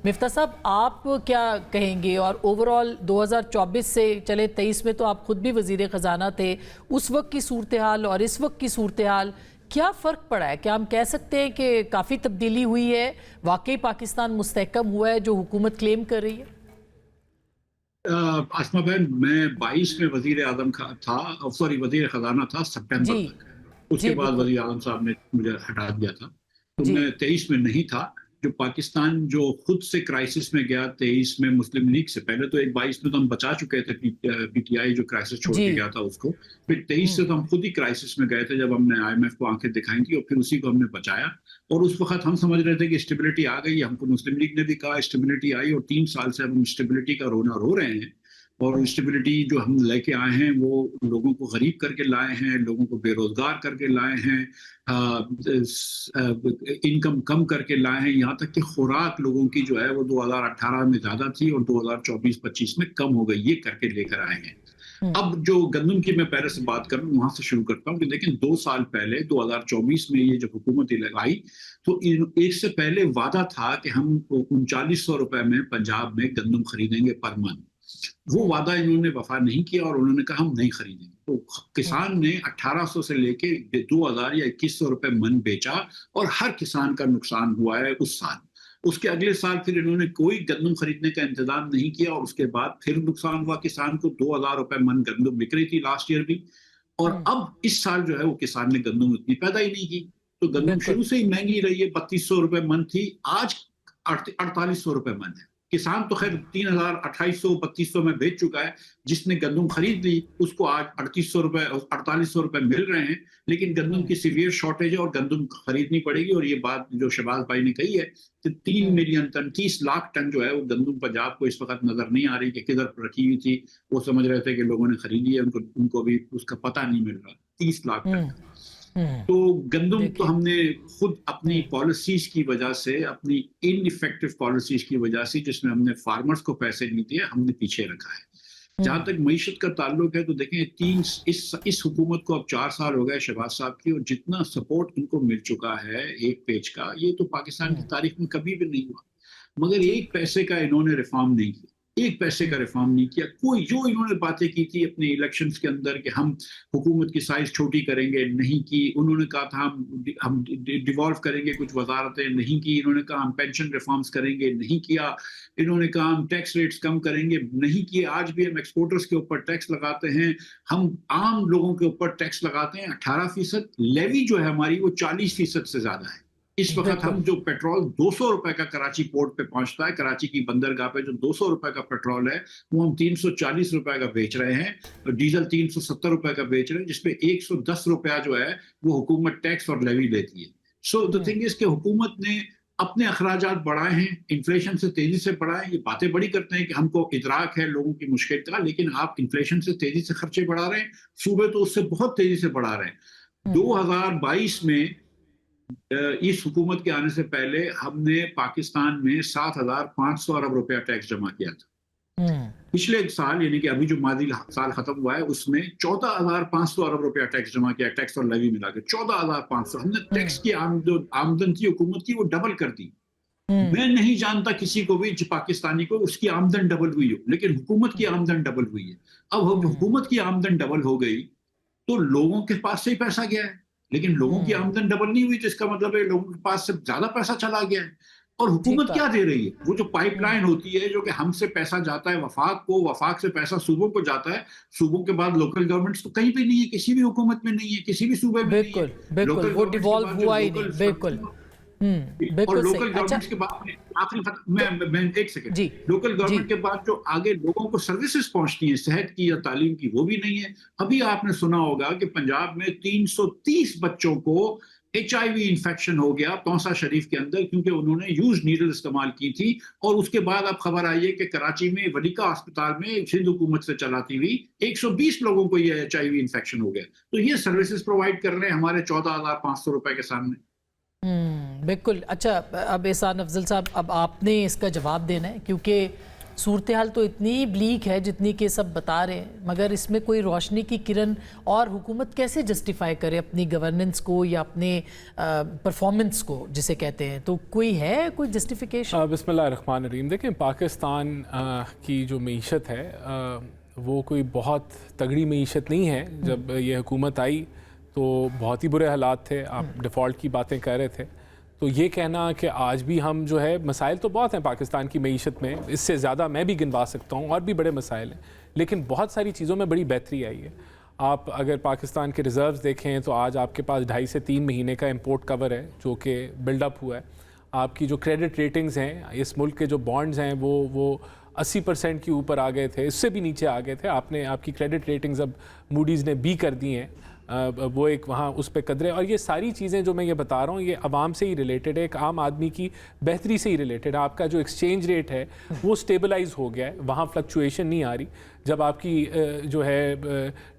मिफ्ता साहब, आप क्या कहेंगे? और ओवरऑल 2024 से चले 23 में तो आप खुद भी वजीर ख़जाना थे, उस वक्त की सूरत हाल और इस वक्त की सूरत हाल क्या फ़र्क पड़ा है? क्या हम कह सकते हैं कि काफ़ी तब्दीली हुई है, वाकई पाकिस्तान मुस्तहकम हुआ है जो हुकूमत क्लेम कर रही है? आसमा बहन, मैं 22 में वजीर आजम था, सॉरी वजीर खजाना था सितंबर जी। तक। उसके जी बाद बिल्कुल। वजीर आजम साहब ने मुझे हटा दिया था, तो जी। मैं 23 में नहीं था। जो पाकिस्तान जो खुद से क्राइसिस में गया 23 में, मुस्लिम लीग से पहले तो एक 22 में तो हम बचा चुके थे, पीटीआई जो क्राइसिस छोड़ जी। के गया था उसको। फिर 23 से तो हम खुद ही क्राइसिस में गए थे जब हमने आईएमएफ को आंखें दिखाई थी, और फिर उसी को हमने बचाया। और उस वक्त हम समझ रहे थे कि स्टेबिलिटी आ गई, हमको मुस्लिम लीग ने भी कहा स्टेबिलिटी आई, और 3 साल से अब हम स्टेबिलिटी का रोना रो रहे हैं। और स्टेबिलिटी जो हम लेके आए हैं वो लोगों को गरीब करके लाए हैं, लोगों को बेरोजगार करके लाए हैं, इनकम कम करके लाए हैं। यहाँ तक कि खुराक लोगों की जो है वो 2018 में ज्यादा थी और 2024-25 में कम हो गई, ये करके लेकर आए हैं। अब जो गंदम की मैं पहले से बात करूं, वहां से शुरू करता हूं कि लेकिन 2 साल पहले 2024 में ये जब हुकूमत लगाई, तो एक से पहले वादा था कि हम 3900 रुपए में पंजाब में गंदम खरीदेंगे पर मन। वो वादा इन्होंने वफा नहीं किया और उन्होंने कहा हम नहीं खरीदेंगे। तो किसान ने 1800 से लेके 2000 या 2100 रुपए मन बेचा, और हर किसान का नुकसान हुआ है उस साल। उसके अगले साल फिर इन्होंने कोई गंदम खरीदने का इंतजाम नहीं किया, और उसके बाद फिर नुकसान हुआ किसान को। 2000 रुपए मन गंदम बिक रही थी लास्ट ईयर भी, और अब इस साल जो है वो किसान ने गंदम उतनी पैदा ही नहीं की। तो गंदम बिल्कुल। शुरू से ही महंगी रही है, 3200 रुपए मन थी, आज 4800 रुपए मन है। किसान तो खैर 3000, 2800, 3200 में बेच चुका है। जिसने गंदम खरीद ली उसको आज 3800 रुपए, 4800 रुपए मिल रहे हैं। लेकिन गंदम की सीवियर शॉर्टेज है और गंदम खरीदनी पड़ेगी। और ये बात जो शहबाज भाई ने कही है कि 3 मिलियन टन, 30 लाख टन जो है वो गंदम पंजाब को इस वक्त नजर नहीं आ रही कि किधर रखी हुई थी। वो समझ रहे थे कि लोगों ने खरीदी है, उनको उनको भी उसका पता नहीं मिल रहा। 30 लाख टन। तो गंदम तो देखिए। हमने खुद अपनी पॉलिसीज की वजह से, अपनी इनइफेक्टिव पॉलिसीज की वजह से, जिसमें हमने फार्मर्स को पैसे नहीं दिए, हमने पीछे रखा है। जहां तक मईशत का ताल्लुक है तो देखें, इस हुकूमत को अब 4 साल हो गए शहबाज साहब की, और जितना सपोर्ट इनको मिल चुका है एक पेज का, ये तो पाकिस्तान की तारीख में कभी भी नहीं हुआ। मगर जी। एक पैसे का इन्होंने रिफॉर्म नहीं किया, एक पैसे का रिफॉर्म नहीं किया। कोई जो इन्होंने बातें की थी अपने इलेक्शंस के अंदर कि हम हुकूमत की साइज छोटी करेंगे, नहीं की। उन्होंने कहा था हम डिवॉल्व करेंगे कुछ वजारतें, नहीं की। इन्होंने कहा हम पेंशन रिफॉर्म्स करेंगे, नहीं किया। इन्होंने कहा हम टैक्स रेट्स कम करेंगे, नहीं किए। आज भी हम एक्सपोर्टर्स के ऊपर टैक्स लगाते हैं, हम आम लोगों के ऊपर टैक्स लगाते हैं 18%। लेवी जो है हमारी वो 40% से ज्यादा है। इस वक्त बिल्कुल। हम जो पेट्रोल 200 रुपए का कराची पोर्ट पे पहुंचता है, कराची की बंदरगाह पे जो 200 रुपए का पेट्रोल है, वो हम 340 रुपए का बेच रहे हैं। डीजल 370 रुपए का बेच रहे हैं, जिसपे 110 रुपया जो है वो हुकूमत टैक्स और लेवी लेती है। सो द थिंग इज कि हुकूमत ने अपने अखराजात बढ़ाए हैं, इन्फ्लेशन से तेजी से बढ़ाए। ये बातें बड़ी करते हैं कि हमको इदराक है लोगों की मुश्किल का, लेकिन आप इन्फ्लेशन से तेजी से खर्चे बढ़ा रहे हैं, सूबे तो उससे बहुत तेजी से बढ़ा रहे हैं। 2022 में इस हुकूमत के आने से पहले हमने पाकिस्तान में 7,500 अरब रुपया टैक्स जमा किया था। पिछले साल यानी कि अभी जो मादी साल खत्म हुआ है उसमें 14,500 अरब रुपया टैक्स जमा किया, टैक्स और लेवी मिला के 14,500। हमने टैक्स की आमदन की हुकूमत की वो डबल कर दी। मैं नहीं जानता किसी को भी पाकिस्तानी को उसकी आमदन डबल हुई हो, लेकिन हुकूमत की आमदन डबल हुई है। अब हुकूमत की आमदन डबल हो गई तो लोगों के पास से ही पैसा गया है। लेकिन लोगों की आमदन डबल नहीं हुई, जिसका मतलब है लोगों के पास से ज्यादा पैसा चला गया है। और ठीक हुकूमत क्या बात। दे रही है? वो जो पाइपलाइन होती है, जो कि हमसे पैसा जाता है वफाक को, वफाक से पैसा सूबों को जाता है, सूबों के बाद लोकल गवर्नमेंट्स तो कहीं भी नहीं है, किसी भी हुकूमत में नहीं है, किसी भी सूबे में नहीं है। बिल्कुल। बिल्कुल लोकल वो गवर्नमेंट्स के डिवॉल्व बाद जो हुआ ही लोकल नहीं। बिल्कुल। और बिल्कुल सही। लोकल अच्छा। गवर्नमेंट्स के बाद में आखिरी तो मैं एक सेकंड, जी। लोकल जी। गवर्नमेंट के बाद जो आगे लोगों को सर्विसेज पहुंचती हैं सेहत की या तालीम की, वो भी नहीं है। अभी आपने सुना होगा कि पंजाब में 330 बच्चों को HIV इन्फेक्शन हो गया तौसा शरीफ के अंदर, क्योंकि उन्होंने यूज नीडल इस्तेमाल की थी। और उसके बाद अब खबर आई है कि कराची में वलीका अस्पताल में सिंध हुकूमत से चलाती हुई 120 लोगों को ये HIV इन्फेक्शन हो गया। तो ये सर्विसेज प्रोवाइड कर रहे हैं हमारे 14,500 रुपए के सामने। बिल्कुल। अच्छा, अब एहसान अफजल साहब, अब आपने इसका जवाब देना है, क्योंकि सूरत हाल तो इतनी ब्लीक है जितनी कि सब बता रहे हैं, मगर इसमें कोई रोशनी की किरण, और हुकूमत कैसे जस्टिफाई करे अपनी गवर्नेंस को या अपने परफॉर्मेंस को जिसे कहते हैं, तो कोई जस्टिफिकेशन? बिस्मिल्लाहिर्रहमानिर्रहीम। देखें, पाकिस्तान की जो मीशत है वो कोई बहुत तगड़ी मीशत नहीं है। जब ये हुकूमत आई तो बहुत ही बुरे हालात थे। आप डिफ़ॉल्ट की बातें कर रहे थे, तो ये कहना कि आज भी हम जो है, मसाइल तो बहुत हैं पाकिस्तान की मईशत में, इससे ज़्यादा मैं भी गिनवा सकता हूँ, और भी बड़े मसाइल हैं, लेकिन बहुत सारी चीज़ों में बड़ी बेहतरी आई है। आप अगर पाकिस्तान के रिज़र्व्स देखें तो आज आपके पास 2.5 से 3 महीने का इंपोर्ट कवर है जो कि बिल्डअप हुआ है। आपकी जो क्रेडिट रेटिंग्स हैं, इस मुल्क के जो बॉन्ड्स हैं वो 80% के ऊपर आ गए थे, इससे भी नीचे आ गए थे। आपकी क्रेडिट रेटिंग्स अब मूडीज़ ने बी कर दी हैं, वो एक वहाँ उस पर कदरे। और ये सारी चीज़ें जो मैं ये बता रहा हूँ ये आवाम से ही रिलेटेड है, एक आम आदमी की बेहतरी से ही रिलेटेड है। आपका जो एक्सचेंज रेट है वो स्टेबलाइज हो गया है, वहाँ फ्लक्चुएशन नहीं आ रही। जब आपकी जो है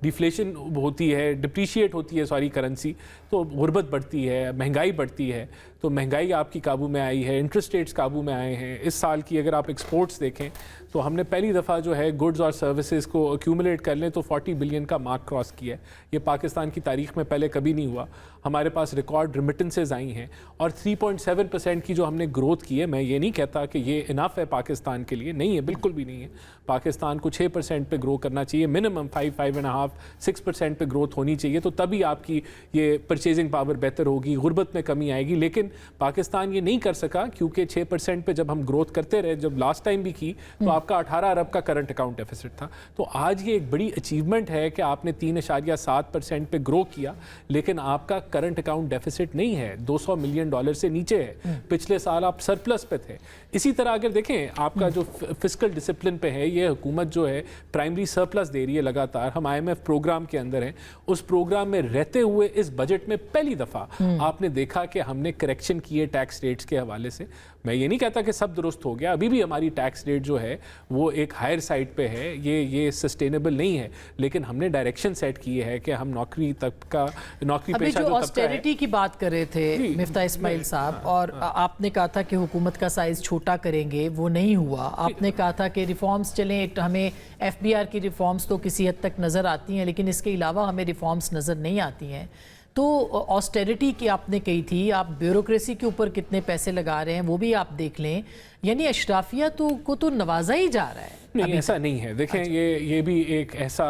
डिफ्लेशन होती है, डिप्रिशिएट होती है सॉरी करेंसी, तो गुर्बत बढ़ती है, महंगाई बढ़ती है। तो महंगाई आपकी काबू में आई है, इंटरेस्ट रेट्स काबू में आए हैं। इस साल की अगर आप एक्सपोर्ट्स देखें तो हमने पहली दफ़ा जो है गुड्स और सर्विसेज को एक्यूमुलेट कर लें तो 40 बिलियन का मार्क क्रॉस किया है। ये पाकिस्तान की तारीख में पहले कभी नहीं हुआ। हमारे पास रिकॉर्ड रिमिटेंसेज आई हैं, और 3.7% की जो हमने ग्रोथ की है, मैं ये नहीं कहता कि ये इनफ है पाकिस्तान के लिए, नहीं है, बिल्कुल भी नहीं है। पाकिस्तान को 6% पे ग्रो करना चाहिए, मिनिमम 5.5-6% पे ग्रोथ होनी चाहिए, तो तभी आपकी ये परचेजिंग पावर बेहतर होगी, गुर्बत में कमी आएगी। लेकिन पाकिस्तान ये नहीं कर सका क्योंकि 6% पे जब हम ग्रोथ करते रहे, जब लास्ट टाइम भी की, तो आपका 18 अरब का करंट अकाउंट डेफिसिट था। तो आज ये एक बड़ी अचीवमेंट है कि आपने 3.7% पे ग्रो किया, लेकिन आपका करंट अकाउंट डेफिसिट नहीं है, $200 मिलियन से नीचे है। पिछले साल आप सरप्लस पे थे। इसी तरह अगर देखें, आपका जो फिस्कल डिसिप्लिन पे है, ये हुकूमत जो है प्राइमरी सरप्लस दे रही है लगातार। हम IMF प्रोग्राम के अंदर हैं, उस प्रोग्राम में रहते हुए इस बजट में पहली दफ़ा आपने देखा कि हमने करेक्शन किए टैक्स रेट्स के हवाले से। मैं ये नहीं कहता कि सब दुरुस्त हो गया, अभी भी हमारी टैक्स रेट जो है वो एक हायर साइड पे है, ये सस्टेनेबल नहीं है, लेकिन हमने डायरेक्शन सेट की है कि हम नौकरी पेशा जो ऑस्टेरिटी की बात कर रहे थे मिफ्ता इस्माइल साहब, और आपने कहा था कि हुकूमत का साइज छोटा करेंगे, वो नहीं हुआ। आपने कहा था कि रिफॉर्म्स चलें, हमें FBR की रिफॉर्म्स तो किसी हद तक नज़र आती हैं, लेकिन इसके अलावा हमें रिफॉर्म्स नज़र नहीं आती हैं। तो ऑस्टेरिटी की आपने कही थी, आप ब्यूरोक्रेसी के ऊपर कितने पैसे लगा रहे हैं वो भी आप देख लें, यानी अशराफिया को तो नवाजा ही जा रहा है। नहीं, ऐसा नहीं है। देखें, ये भी एक ऐसा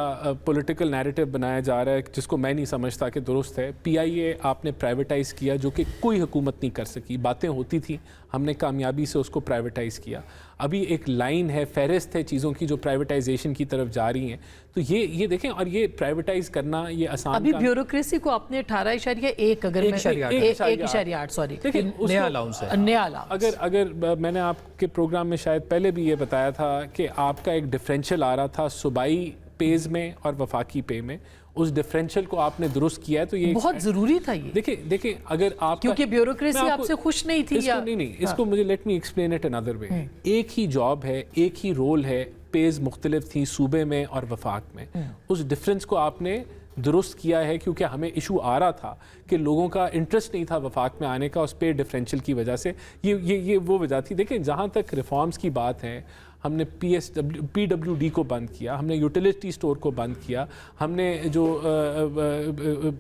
पॉलिटिकल नैरेटिव बनाया जा रहा है जिसको मैं नहीं समझता कि दुरुस्त है। PIA आपने प्राइवेटाइज़ किया, जो कि कोई हुकूमत नहीं कर सकी। बातें होती थी, हमने कामयाबी से उसको प्राइवेटाइज़ किया। अभी एक लाइन है, फहरिस्त है चीज़ों की जो प्राइवेटाइजेशन की तरफ जा रही हैं। तो ये देखें, और ये प्राइवेटाइज़ करना ये आसान, अभी ब्यूरोक्रेसी को आपने 18.1 अगर 1.8 सॉरी नया अलाउंस है, नया अलाउंस। अगर मैंने आपके प्रोग्राम में शायद पहले भी ये बताया था कि आपका एक डिफरेंशियल आ रहा था सूबाई पेज में और वफाकी पे में, उस डिफरेंशियल को आपने दुरुस्त किया है, तो ये बहुत जरूरी था। ये देखिए अगर आप, क्योंकि ब्यूरोक्रेसी आपसे खुश नहीं थी, या नहीं, इसको मुझे let me explain it another way. एक ही जॉब है, एक ही रोल है, पेज मुख्तलिफ थी सूबे में और वफाक में। उस डिफरेंस को आपने दुरुस्त किया है क्योंकि हमें इशू आ रहा था कि लोगों का इंटरेस्ट नहीं था वफाक में आने का, उस पे डिफरेंशियल की वजह से। ये वो वजह थी। देखिए, जहाँ तक रिफॉर्म्स की बात है, हमने PWD को बंद किया, हमने यूटिलिटी स्टोर को बंद किया, हमने जो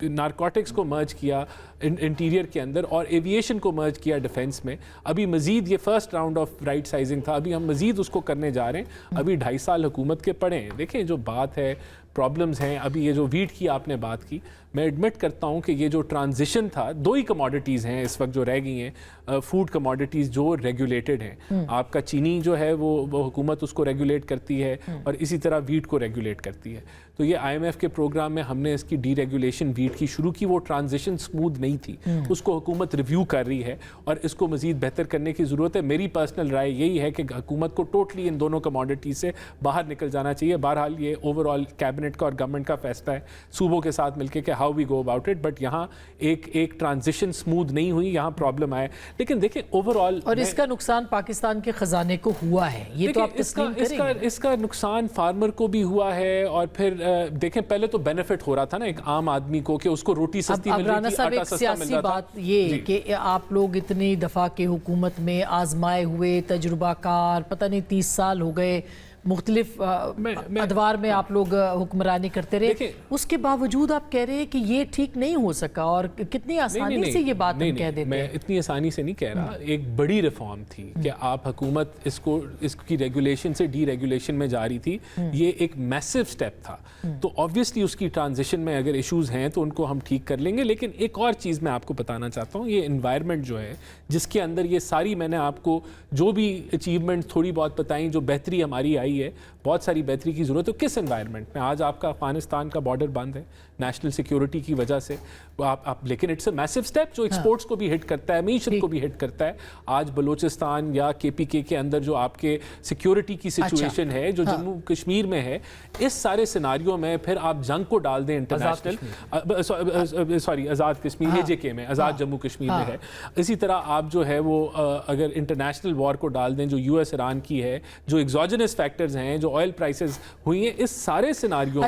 नारकोटिक्स को मर्ज किया इंटीरियर के अंदर, और एविएशन को मर्ज किया डिफेंस में। अभी मज़ीद, ये first round of right sizing था, अभी हम मज़ीद उसको करने जा रहे हैं। अभी 2.5 साल हुकूमत के पड़े हैं। देखें, जो बात है, प्रॉब्लम्स हैं। अभी ये जो वीट की आपने बात की, मैं एडमिट करता हूँ कि ये जो ट्रांजिशन था, 2 ही कमोडिटीज़ हैं इस वक्त जो रह गई हैं, फूड कमोडिटीज़ जो रेगुलेटेड हैं। आपका चीनी जो है वो हुकूमत उसको रेगुलेट करती है, और इसी तरह वीट को रेगुलेट करती है। तो ये IMF के प्रोग्राम में हमने इसकी डीरेगुलेशन वीट की शुरू की। वो ट्रांजिशन स्मूथ नहीं थी, उसको हुकूमत रिव्यू कर रही है, और इसको मज़ीद बेहतर करने की ज़रूरत है। मेरी पर्सनल राय यही है कि हुकूमत को टोटली इन दोनों कमोडिटी से बाहर निकल जाना चाहिए। बहरहाल ये ओवरऑल कैबिनेट का और गवर्नमेंट का फैसला है, सूबों के साथ मिलकर कि how we go about it. But यहाँ एक ट्रांजिशन स्मूथ नहीं हुई, यहाँ प्रॉब्लम आए। लेकिन देखिए ओवरऑल, और इसका नुकसान पाकिस्तान के खजाने को हुआ है, ये तो आप देखिए, तस्लीम करेंगे। इसका नुकसान फार्मर को भी हुआ है, और फिर देखें पहले तो बेनिफिट हो रहा था ना एक आम आदमी को कि उसको रोटी सस्ती मिल राना रही थी, साहब, आटा एक सस्ता मिल सियासी रहा था। बात ये कि आप लोग इतनी दफ़ा के हुकूमत में आजमाए हुए तजुर्बाकार, पता नहीं 30 साल हो गए, मुख्तलिफ अदवार में आप लोग हुक्मरानी करते रहे, उसके बावजूद आप कह रहे हैं कि ये ठीक नहीं हो सका, और कितनी आसानी से ये बात हम कह देते हैं। मैं इतनी आसानी से नहीं कह रहा। एक बड़ी रिफॉर्म थी कि आप हुकूमत इसकी रेगुलेशन से डी रेगुलेशन में जा रही थी, ये एक मैसिव स्टेप था। तो ऑब्वियसली उसकी ट्रांजिशन में अगर इश्यूज हैं तो उनको हम ठीक कर लेंगे। लेकिन एक और चीज़ मैं आपको बताना चाहता हूँ, ये इन्वायरमेंट जो है जिसके अंदर ये सारी, मैंने आपको जो भी अचीवमेंट थोड़ी बहुत बताई, जो बेहतरी हमारी आई है, बहुत सारी बेहतरी की ज़रूरत है। किस एनवायरनमेंट में आज आपका अफगानिस्तान का बॉर्डर बंद है नेशनल सिक्योरिटी की वजह से, आप लेकिन इट्स अ मैसिव स्टेप जो एक्सपोर्ट्स को भी हिट करता है, मीशत को भी हिट करता है। आज बलूचिस्तान या KPK के अंदर जो आपके सिक्योरिटी की सिचुएशन है, जो जम्मू कश्मीर में है, इस सारे सिनारियों में फिर आप जंग को डाल दें international, sorry Azad Kashmir, AJK में, आज़ाद जम्मू कश्मीर में है। इसी तरह आप जो है वो अगर इंटरनेशनल वॉर को डाल दें जो US ईरान की है, जो एग्जोजेनस फैक्टर्स हैं, जो ऑयल प्राइसेस हुई हैं, इस सारे सिनारियों